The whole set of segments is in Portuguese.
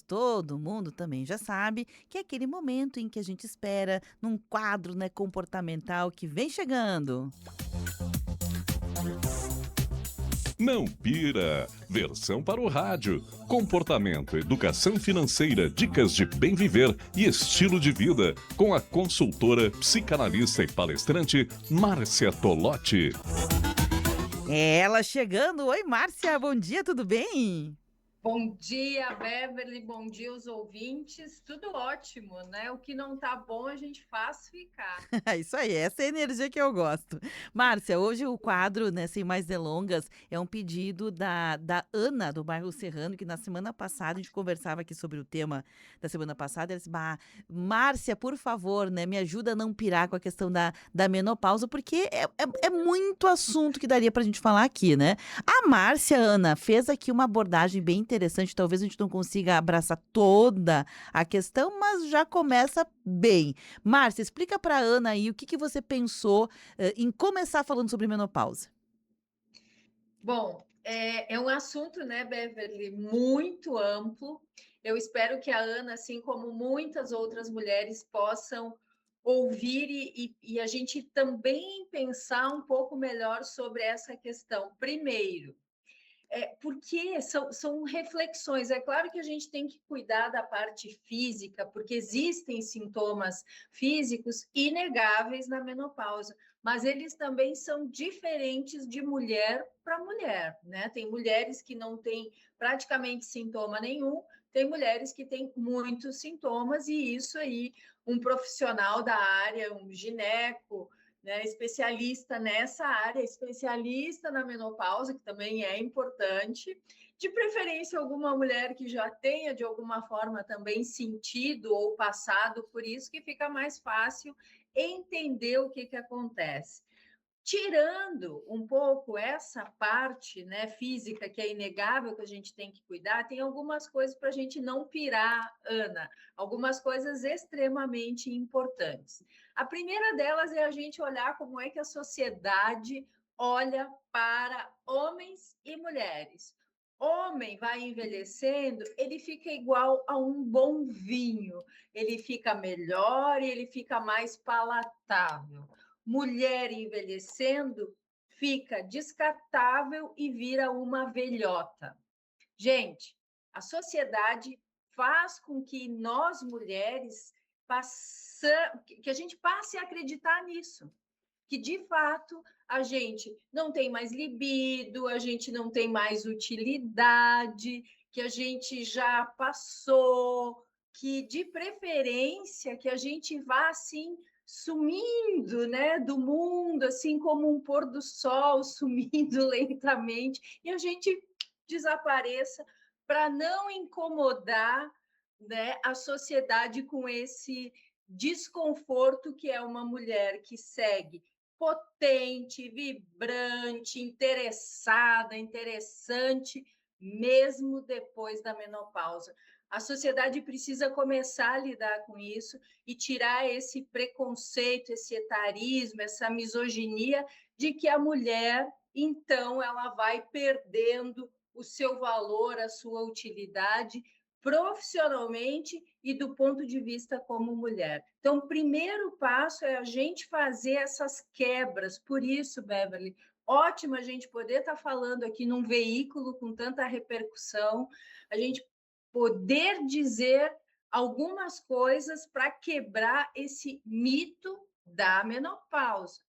todo mundo também já sabe que é aquele momento em que a gente espera num quadro, né, comportamental que vem chegando. Não pira! Versão para o rádio. Comportamento, educação financeira, dicas de bem viver e estilo de vida. Com a consultora, psicanalista e palestrante Márcia Tolotti. É ela chegando. Oi, Márcia, bom dia, tudo bem? Bom dia, Beverly, bom dia, os ouvintes. Tudo ótimo, né? O que não tá bom a gente faz ficar. É isso aí, essa é a energia que eu gosto. Márcia, hoje o quadro, né, sem mais delongas, é um pedido da Ana, do bairro Serrano, que na semana passada a gente conversava aqui sobre o tema da semana passada. Ela disse, bah, Márcia, por favor, né, me ajuda a não pirar com a questão da menopausa, porque é muito assunto que daria pra gente falar aqui, né? A Márcia, Ana, fez aqui uma abordagem bem interessante, talvez a gente não consiga abraçar toda a questão, mas já começa bem. Márcia, explica para Ana aí o que que você pensou, em começar falando sobre menopausa. Bom, é um assunto, né, Beverly, muito amplo. Eu espero que a Ana, assim como muitas outras mulheres, possam ouvir e a gente também pensar um pouco melhor sobre essa questão. Primeiro, porque são reflexões. É claro que a gente tem que cuidar da parte física, porque existem sintomas físicos inegáveis na menopausa, mas eles também são diferentes de mulher para mulher, né? Tem mulheres que não têm praticamente sintoma nenhum, tem mulheres que têm muitos sintomas, e isso aí, um profissional da área, um gineco, né, especialista nessa área, especialista na menopausa, que também é importante, de preferência alguma mulher que já tenha de alguma forma também sentido ou passado por isso, que fica mais fácil entender o que acontece. Tirando um pouco essa parte, né, física, que é inegável que a gente tem que cuidar, tem algumas coisas para a gente não pirar, Ana, algumas coisas extremamente importantes. A primeira delas é a gente olhar como é que a sociedade olha para homens e mulheres. Homem vai envelhecendo, ele fica igual a um bom vinho, ele fica melhor e ele fica mais palatável. Mulher envelhecendo, fica descartável e vira uma velhota. Gente, a sociedade faz com que nós mulheres que a gente passe a acreditar nisso, que de fato a gente não tem mais libido, a gente não tem mais utilidade, que a gente já passou, que de preferência que a gente vá assim sumindo, né, do mundo, assim como um pôr do sol sumindo lentamente, e a gente desapareça para não incomodar, né, a sociedade com esse desconforto que é uma mulher que segue potente, vibrante, interessada, interessante, mesmo depois da menopausa. A sociedade precisa começar a lidar com isso e tirar esse preconceito, esse etarismo, essa misoginia de que a mulher, então, ela vai perdendo o seu valor, a sua utilidade profissionalmente e do ponto de vista como mulher. Então, o primeiro passo é a gente fazer essas quebras. Por isso, Beverly, ótimo a gente poder estar falando aqui num veículo com tanta repercussão, a gente poder dizer algumas coisas para quebrar esse mito da menopausa.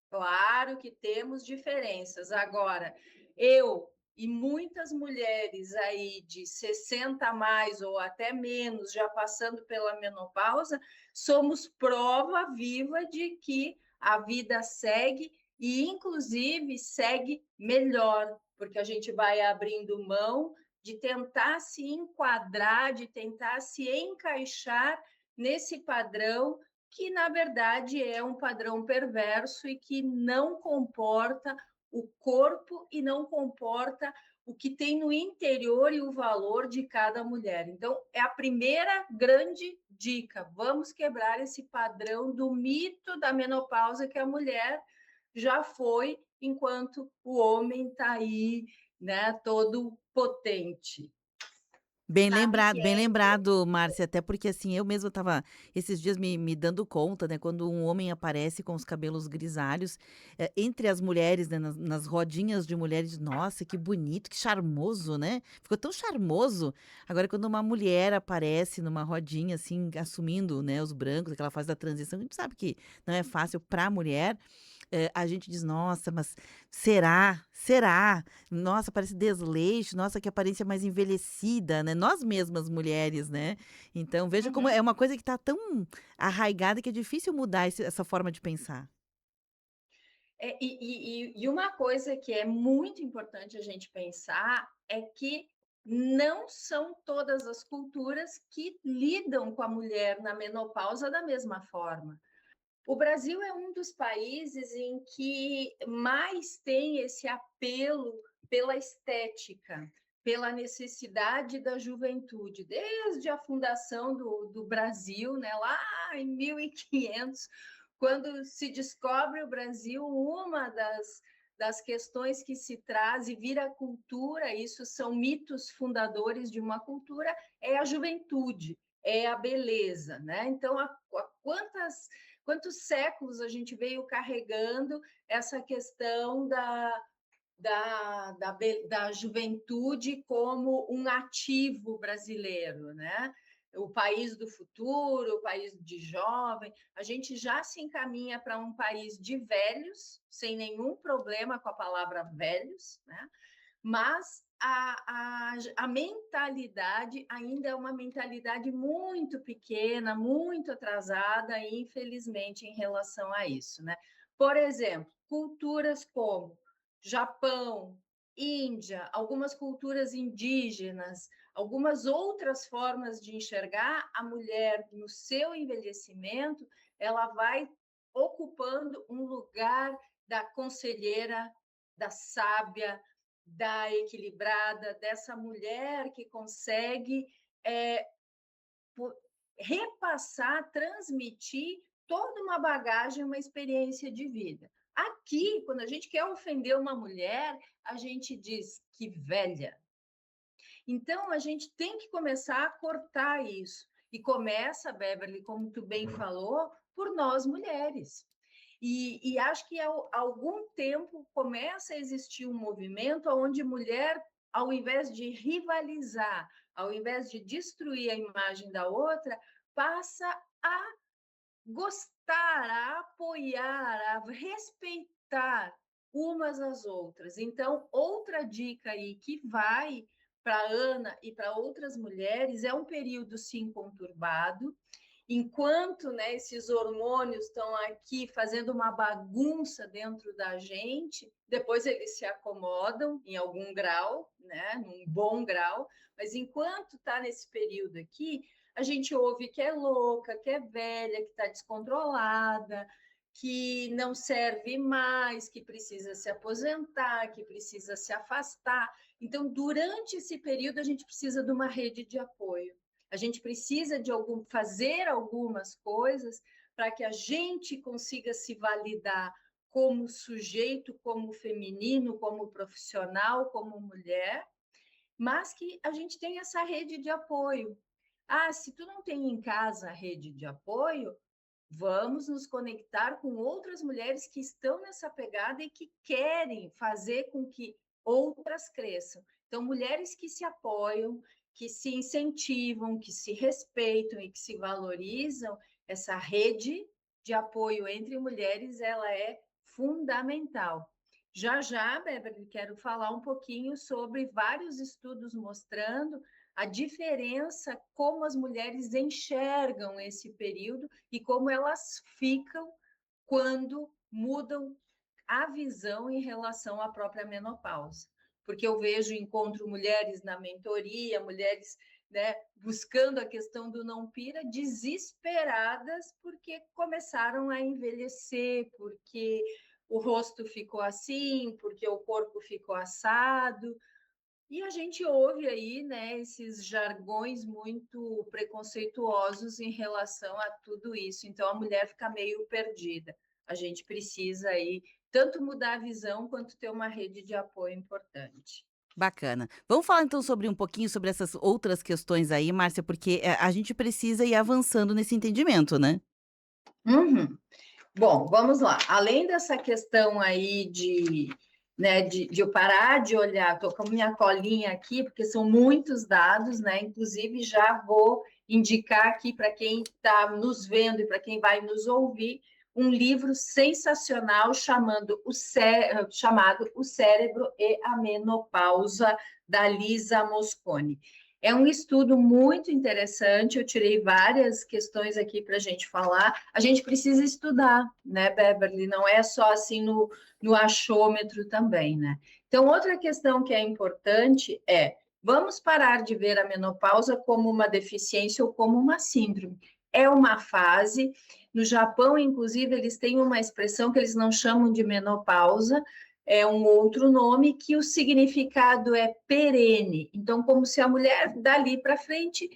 Claro que temos diferenças. Agora, eu e muitas mulheres aí de 60 a mais ou até menos, já passando pela menopausa, somos prova viva de que a vida segue e, inclusive, segue melhor, porque a gente vai abrindo mão de tentar se enquadrar, de tentar se encaixar nesse padrão que, na verdade, é um padrão perverso e que não comporta o corpo e não comporta o que tem no interior e o valor de cada mulher. Então, é a primeira grande dica. Vamos quebrar esse padrão do mito da menopausa que a mulher já foi, enquanto o homem está aí, né, todo potente. sabe que Bem é lembrado, Márcia, até porque assim, eu mesma estava esses dias me dando conta, né, quando um homem aparece com os cabelos grisalhos, entre as mulheres, né, nas rodinhas de mulheres, nossa, que bonito, que charmoso, né? Ficou tão charmoso. Agora, quando uma mulher aparece numa rodinha, assim, assumindo, né, os brancos, aquela fase da transição, a gente sabe que não é fácil para a mulher, a gente diz, nossa, mas será? Será? Nossa, parece desleixo, nossa, que aparência mais envelhecida, né? Nós mesmas mulheres, né? Então, veja como Uhum. é uma coisa que está tão arraigada que é difícil mudar essa forma de pensar. E uma coisa que é muito importante a gente pensar é que não são todas as culturas que lidam com a mulher na menopausa da mesma forma. O Brasil é um dos países em que mais tem esse apelo pela estética, pela necessidade da juventude, desde a fundação do Brasil, né, lá em 1500, quando se descobre o Brasil, uma das questões que se traz e vira cultura, isso são mitos fundadores de uma cultura, é a juventude, é a beleza, né? Então, quantos séculos a gente veio carregando essa questão da juventude como um ativo brasileiro, né? O país do futuro, o país de jovem, a gente já se encaminha para um país de velhos, sem nenhum problema com a palavra velhos, né? Mas a mentalidade ainda é uma mentalidade muito pequena, muito atrasada, infelizmente, em relação a isso, né? Por exemplo, culturas como Japão, Índia, algumas culturas indígenas, algumas outras formas de enxergar a mulher no seu envelhecimento, ela vai ocupando um lugar da conselheira, da sábia, da equilibrada, dessa mulher que consegue é, repassar, transmitir toda uma bagagem, uma experiência de vida. Aqui, quando a gente quer ofender uma mulher, a gente diz que velha. Então, a gente tem que começar a cortar isso. E começa, Beverly, como tu bem falou, por nós mulheres. E acho que há algum tempo começa a existir um movimento onde mulher, ao invés de rivalizar, ao invés de destruir a imagem da outra, passa a gostar, a apoiar, a respeitar umas às outras. Então, outra dica aí que vai para Ana e para outras mulheres é um período sim conturbado, enquanto, né, esses hormônios estão aqui fazendo uma bagunça dentro da gente, depois eles se acomodam em algum grau, né, num bom grau, mas enquanto está nesse período aqui, a gente ouve que é louca, que é velha, que está descontrolada, que não serve mais, que precisa se aposentar, que precisa se afastar. Então, durante esse período, a gente precisa de uma rede de apoio. A gente precisa de fazer algumas coisas para que a gente consiga se validar como sujeito, como feminino, como profissional, como mulher, mas que a gente tenha essa rede de apoio. Ah, se tu não tem em casa a rede de apoio, vamos nos conectar com outras mulheres que estão nessa pegada e que querem fazer com que outras cresçam. Então, mulheres que se apoiam, que se incentivam, que se respeitam e que se valorizam, essa rede de apoio entre mulheres, ela é fundamental. Já já, Beverly, quero falar um pouquinho sobre vários estudos mostrando a diferença, como as mulheres enxergam esse período e como elas ficam quando mudam a visão em relação à própria menopausa. Porque eu vejo, encontro mulheres na mentoria, mulheres, né, buscando a questão do não pira, desesperadas porque começaram a envelhecer, porque o rosto ficou assim, porque o corpo ficou assado. E a gente ouve aí, né, esses jargões muito preconceituosos em relação a tudo isso. Então a mulher fica meio perdida. A gente precisa aí tanto mudar a visão quanto ter uma rede de apoio importante. Bacana. Vamos falar então sobre um pouquinho sobre essas outras questões aí, Márcia, porque a gente precisa ir avançando nesse entendimento, né? Uhum. Bom, vamos lá. Além dessa questão aí de eu parar de olhar, estou com minha colinha aqui, porque são muitos dados, né? Inclusive, já vou indicar aqui para quem está nos vendo e para quem vai nos ouvir, um livro sensacional chamado O Cérebro e a Menopausa, da Lisa Mosconi. É um estudo muito interessante, eu tirei várias questões aqui para a gente falar. A gente precisa estudar, né, Beverly? Não é só assim no achômetro também, né? Então, outra questão que é importante é: vamos parar de ver a menopausa como uma deficiência ou como uma síndrome. É uma fase. No Japão, inclusive, eles têm uma expressão que eles não chamam de menopausa, é um outro nome, que o significado é perene. Então, como se a mulher dali para frente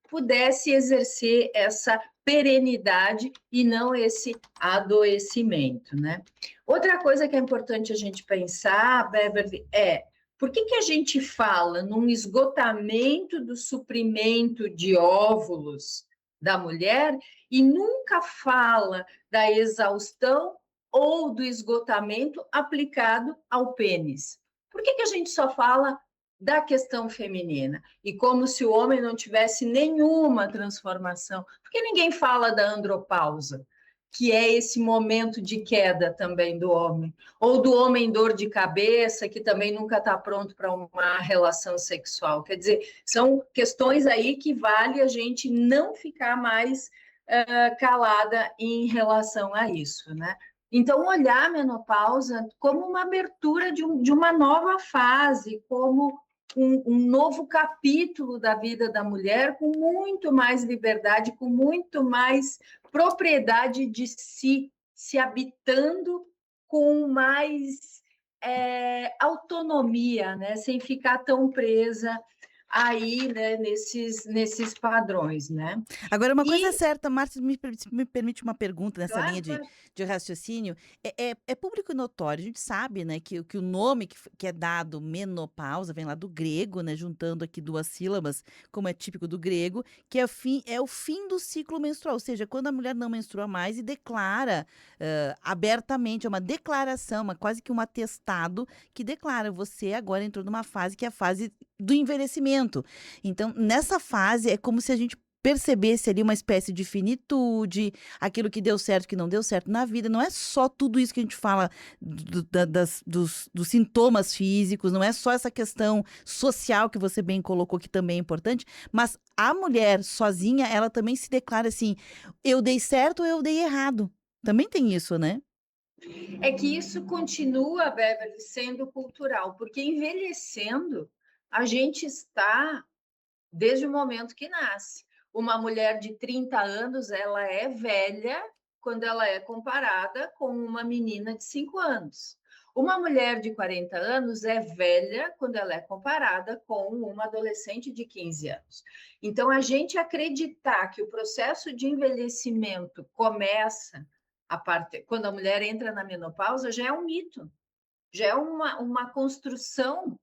pudesse exercer essa perenidade e não esse adoecimento, né? Outra coisa que é importante a gente pensar, Beverly, é por que a gente fala num esgotamento do suprimento de óvulos da mulher e nunca fala da exaustão ou do esgotamento aplicado ao pênis? Por que a gente só fala da questão feminina? E como se o homem não tivesse nenhuma transformação? Porque ninguém fala da andropausa, que é esse momento de queda também do homem, ou do homem dor de cabeça, que também nunca está pronto para uma relação sexual. Quer dizer, são questões aí que vale a gente não ficar mais calada em relação a isso, né? Então, olhar a menopausa como uma abertura de uma nova fase, como um novo capítulo da vida da mulher, com muito mais liberdade, com muito mais propriedade de si, se habitando com mais autonomia, né? Sem ficar tão presa aí, né? Nesses padrões, né? Agora, uma coisa é E, certa, Márcia, me permite uma pergunta nessa linha claro, claro. de raciocínio. É público e notório, a gente sabe, né, que o nome que é dado menopausa vem lá do grego, né, juntando aqui duas sílabas, como é típico do grego, que é o fim do ciclo menstrual, ou seja, quando a mulher não menstrua mais e declara abertamente, é uma declaração, quase que um atestado que declara, você agora entrou numa fase que é a fase do envelhecimento. Então, nessa fase, é como se a gente percebesse ali uma espécie de finitude, aquilo que deu certo, que não deu certo na vida. Não é só tudo isso que a gente fala dos sintomas físicos, não é só essa questão social que você bem colocou, que também é importante, mas a mulher sozinha, ela também se declara assim: eu dei certo ou eu dei errado. Também tem isso, né? É que isso continua, Beverly, sendo cultural, porque envelhecendo, a gente está desde o momento que nasce. Uma mulher de 30 anos, ela é velha quando ela é comparada com uma menina de 5 anos. Uma mulher de 40 anos é velha quando ela é comparada com uma adolescente de 15 anos. Então, a gente acreditar que o processo de envelhecimento começa quando a mulher entra na menopausa já é um mito, já é uma construção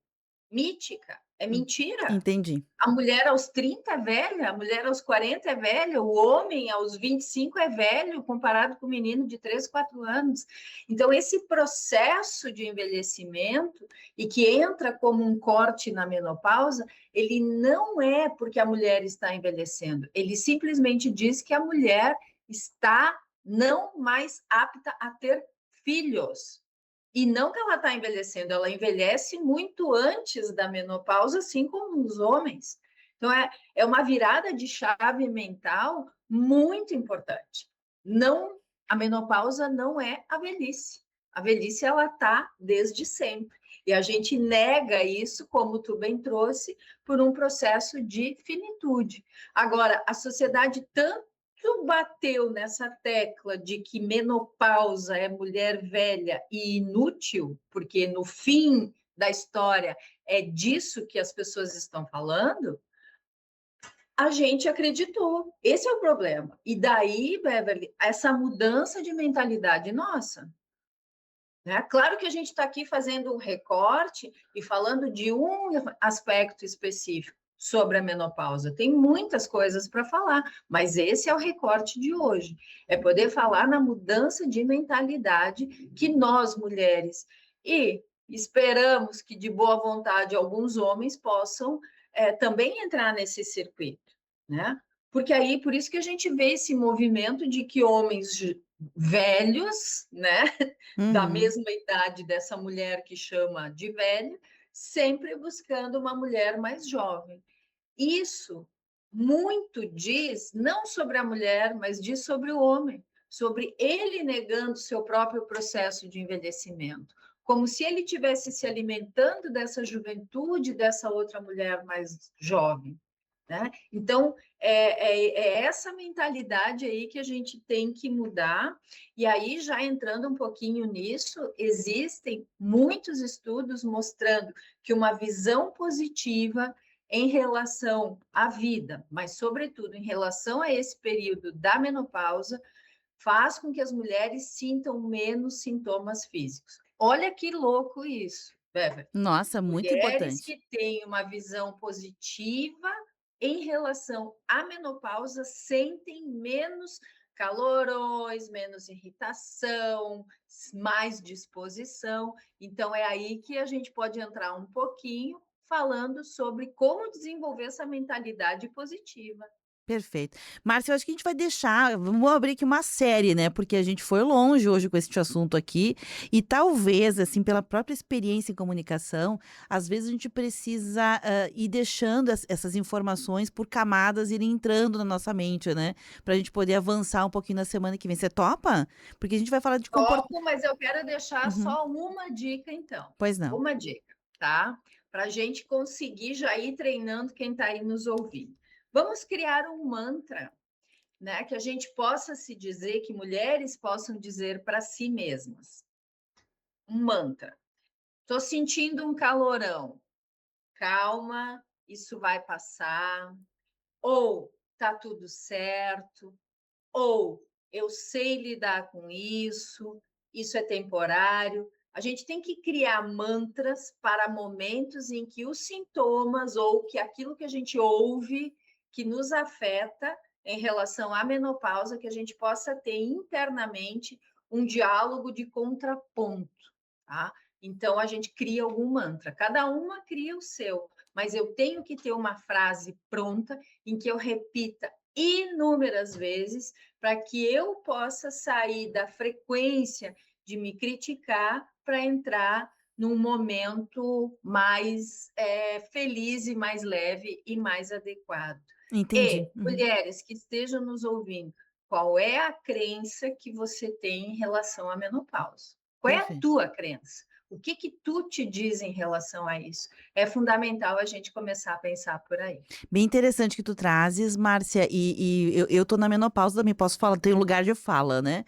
mítica, é En- mentira. Entendi. A mulher aos 30 é velha, a mulher aos 40 é velha, o homem aos 25 é velho, comparado com o menino de 3, 4 anos. Então, esse processo de envelhecimento, e que entra como um corte na menopausa, ele não é porque a mulher está envelhecendo, ele simplesmente diz que a mulher está não mais apta a ter filhos. E não que ela está envelhecendo, ela envelhece muito antes da menopausa, assim como os homens. Então, é uma virada de chave mental muito importante. Não, a menopausa não é a velhice. A velhice, ela está desde sempre. E a gente nega isso, como tu bem trouxe, por um processo de finitude. Agora, a sociedade tanto bateu nessa tecla de que menopausa é mulher velha e inútil, porque no fim da história é disso que as pessoas estão falando, a gente acreditou. Esse é o problema. E daí, Beverly, essa mudança de mentalidade nossa. né? Claro que a gente está aqui fazendo um recorte e falando de um aspecto específico sobre a menopausa. Tem muitas coisas para falar, mas esse é o recorte de hoje. É poder falar na mudança de mentalidade que nós, mulheres, e esperamos que de boa vontade alguns homens possam também entrar nesse circuito, né? Porque aí, por isso que a gente vê esse movimento de que homens velhos, né, da Uhum. mesma idade dessa mulher que chama de velha, sempre buscando uma mulher mais jovem. Isso muito diz não sobre a mulher, mas diz sobre o homem, sobre ele negando seu próprio processo de envelhecimento, como se ele tivesse se alimentando dessa juventude dessa outra mulher mais jovem. Né? Então, é essa mentalidade aí que a gente tem que mudar. E aí, já entrando um pouquinho nisso, existem muitos estudos mostrando que uma visão positiva em relação à vida, mas, sobretudo, em relação a esse período da menopausa, faz com que as mulheres sintam menos sintomas físicos. Olha que louco isso, Bever. Nossa, muito Mulheres importante. que têm uma visão positiva em relação à menopausa sentem menos calorões, menos irritação, mais disposição. Então, é aí que a gente pode entrar um pouquinho falando sobre como desenvolver essa mentalidade positiva. Perfeito. Márcia, eu acho que a gente vai deixar, vamos abrir aqui uma série, né? Porque a gente foi longe hoje com este assunto aqui e talvez, assim, pela própria experiência em comunicação, às vezes a gente precisa ir deixando essas informações por camadas irem entrando na nossa mente, né? Pra gente poder avançar um pouquinho na semana que vem. Você topa? Porque a gente vai falar de comportamento. Topo, mas eu quero deixar Uhum. só uma dica, então. Pois não. Uma dica, tá? Para a gente conseguir já ir treinando quem está aí nos ouvindo. Vamos criar um mantra, né? Que a gente possa se dizer, que mulheres possam dizer para si mesmas. Um mantra. Estou sentindo um calorão. Calma, isso vai passar. Ou tá tudo certo. Ou eu sei lidar com isso, isso é temporário. A gente tem que criar mantras para momentos em que os sintomas ou que aquilo que a gente ouve que nos afeta em relação à menopausa, que a gente possa ter internamente um diálogo de contraponto, tá? Então a gente cria algum mantra, cada uma cria o seu, mas eu tenho que ter uma frase pronta em que eu repita inúmeras vezes para que eu possa sair da frequência de me criticar para entrar num momento mais feliz e mais leve e mais adequado. Entendi. E, Uhum. mulheres que estejam nos ouvindo, qual é a crença que você tem em relação à menopausa? Qual é a Perfeito. tua crença? O que que tu te diz em relação a isso? É fundamental a gente começar a pensar por aí. Bem interessante que tu trazes, Márcia, e eu tô na menopausa também, posso falar, tenho lugar de fala, né.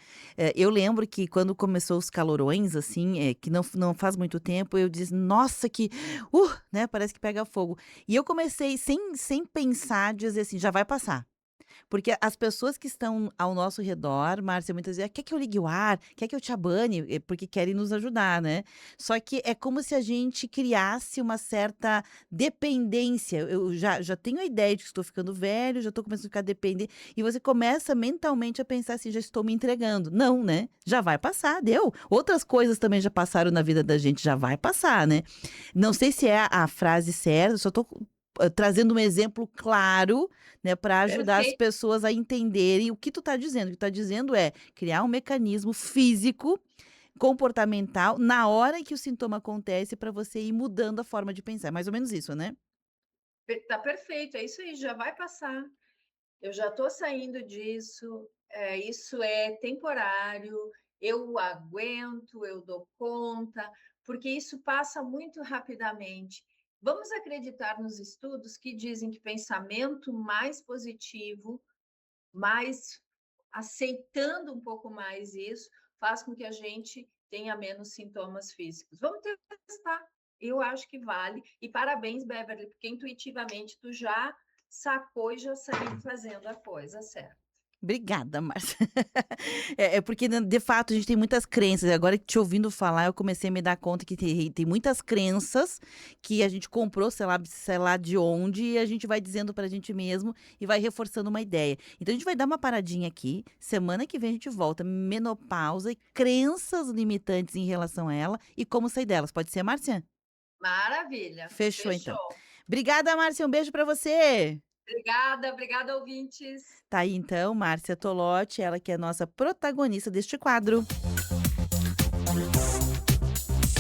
Eu lembro que quando começou os calorões, assim, que não faz muito tempo, eu disse: "Nossa, que né, parece que pega fogo". E eu comecei sem pensar, dizer assim: "Já vai passar". Porque as pessoas que estão ao nosso redor, Márcia, muitas vezes: "Quer que eu ligue o ar? Quer que eu te abane?", porque querem nos ajudar, né. Só que é como se a gente criasse uma certa dependência. Eu já tenho a ideia de que estou ficando velho, já estou começando a ficar dependente, e você começa mentalmente a pensar assim: "Já estou me entregando". Não, né, já vai passar, deu. Outras coisas também já passaram na vida da gente, já vai passar, né. Não sei se é a frase certa, só estou trazendo um exemplo claro, né, para ajudar as Perfeito. pessoas a entenderem o que tu tá dizendo. O que tu tá dizendo é criar um mecanismo físico, comportamental, na hora em que o sintoma acontece para você ir mudando a forma de pensar. É mais ou menos isso, né? Tá perfeito, é isso aí, já vai passar. Eu já estou saindo disso, isso é temporário, eu aguento, eu dou conta, porque isso passa muito rapidamente. Vamos acreditar nos estudos que dizem que pensamento mais positivo, mais aceitando um pouco mais isso, faz com que a gente tenha menos sintomas físicos. Vamos testar. Eu acho que vale. E parabéns, Beverly, porque intuitivamente tu já sacou e já saiu fazendo a coisa certa. Obrigada, Márcia. É porque, né, de fato, a gente tem muitas crenças. Agora que te ouvindo falar, eu comecei a me dar conta que tem muitas crenças que a gente comprou, sei lá de onde, e a gente vai dizendo pra gente mesmo e vai reforçando uma ideia. Então, a gente vai dar uma paradinha aqui. Semana que vem a gente volta. Menopausa e crenças limitantes em relação a ela e como sair delas. Pode ser, Márcia? Maravilha. Fechou, então. Fechou. Obrigada, Márcia. Um beijo pra você. Obrigada, ouvintes. Tá aí, então, Márcia Tolotti, ela que é a nossa protagonista deste quadro.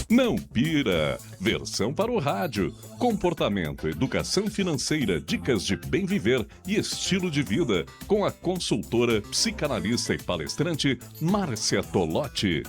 Não pira! Versão para o rádio. Comportamento, educação financeira, dicas de bem viver e estilo de vida. Com a consultora, psicanalista e palestrante Márcia Tolotti.